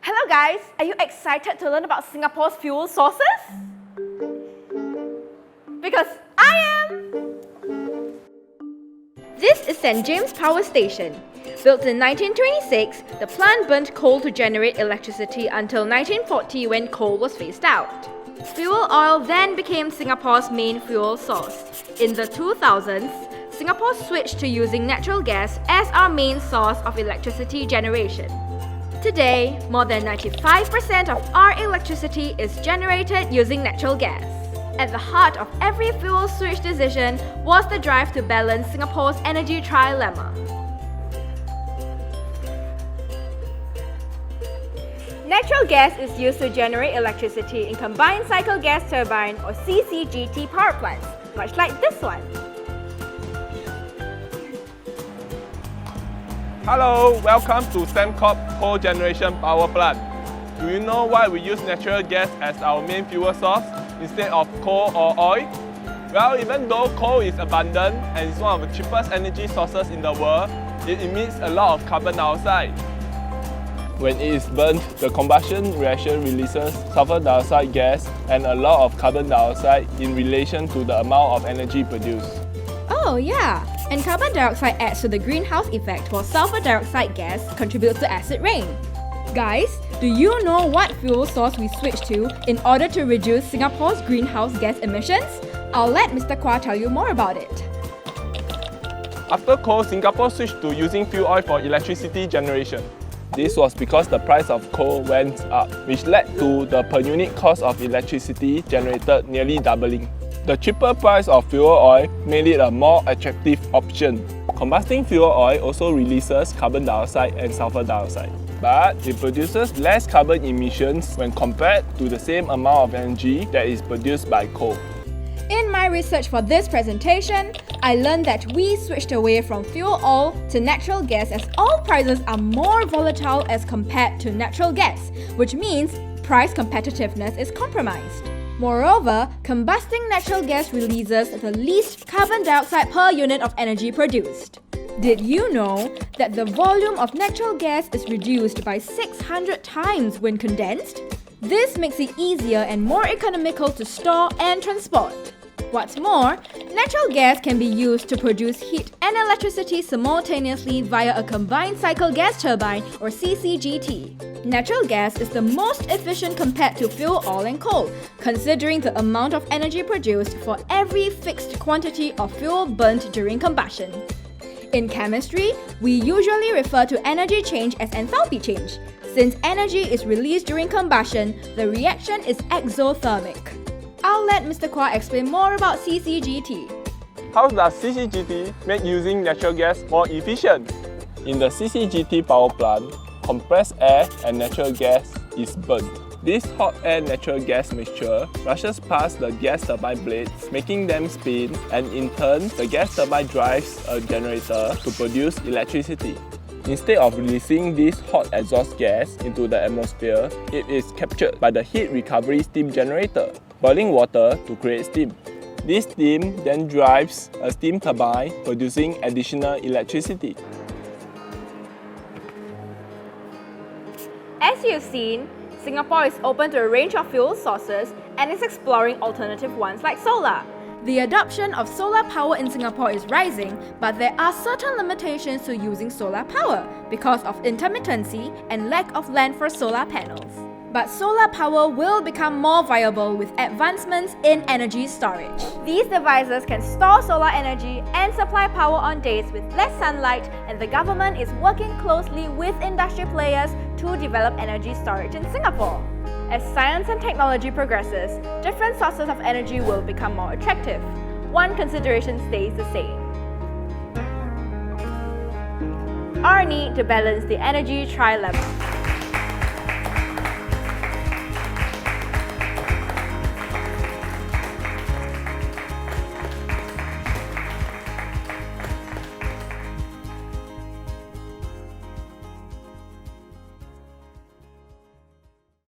Hello guys, are you excited to learn about Singapore's fuel sources? Because I am! This is St. James Power Station. Built in 1926, the plant burnt coal to generate electricity until 1940 when coal was phased out. Fuel oil then became Singapore's main fuel source. In the 2000s, Singapore switched to using natural gas as our main source of electricity generation. Today, more than 95% of our electricity is generated using natural gas. At the heart of every fuel switch decision was the drive to balance Singapore's energy trilemma. Natural gas is used to generate electricity in combined cycle gas turbine or CCGT power plants, much like this one. Hello, welcome to Sembcorp Cogeneration Power Plant. Do you know why we use natural gas as our main fuel source instead of coal or oil? Well, even though coal is abundant and is one of the cheapest energy sources in the world, it emits a lot of carbon dioxide. When it is burnt, the combustion reaction releases sulfur dioxide gas and a lot of carbon dioxide in relation to the amount of energy produced. Oh yeah, and carbon dioxide adds to the greenhouse effect while sulfur dioxide gas contributes to acid rain. Guys, do you know what fuel source we switched to in order to reduce Singapore's greenhouse gas emissions? I'll let Mr. Kwa tell you more about it. After coal, Singapore switched to using fuel oil for electricity generation. This was because the price of coal went up, which led to the per unit cost of electricity generated nearly doubling. The cheaper price of fuel oil made it a more attractive option. Combusting fuel oil also releases carbon dioxide and sulfur dioxide, but it produces less carbon emissions when compared to the same amount of energy that is produced by coal. In my research for this presentation, I learned that we switched away from fuel oil to natural gas as oil prices are more volatile as compared to natural gas, which means price competitiveness is compromised. Moreover, combusting natural gas releases the least carbon dioxide per unit of energy produced. Did you know that the volume of natural gas is reduced by 600 times when condensed? This makes it easier and more economical to store and transport. What's more, natural gas can be used to produce heat and electricity simultaneously via a combined cycle gas turbine or CCGT. Natural gas is the most efficient compared to fuel oil and coal, considering the amount of energy produced for every fixed quantity of fuel burnt during combustion. In chemistry, we usually refer to energy change as enthalpy change. Since energy is released during combustion, the reaction is exothermic. I'll let Mr. Kwa explain more about CCGT. How does CCGT make using natural gas more efficient? In the CCGT power plant, compressed air and natural gas is burnt. This hot air natural gas mixture rushes past the gas turbine blades, making them spin, and in turn, the gas turbine drives a generator to produce electricity. Instead of releasing this hot exhaust gas into the atmosphere, it is captured by the heat recovery steam generator, boiling water to create steam. This steam then drives a steam turbine, producing additional electricity. As you've seen, Singapore is open to a range of fuel sources and is exploring alternative ones like solar. The adoption of solar power in Singapore is rising, but there are certain limitations to using solar power because of intermittency and lack of land for solar panels. But solar power will become more viable with advancements in energy storage. These devices can store solar energy and supply power on days with less sunlight, and the government is working closely with industry players to develop energy storage in Singapore. As science and technology progresses, different sources of energy will become more attractive. One consideration stays the same: our need to balance the energy trilemma.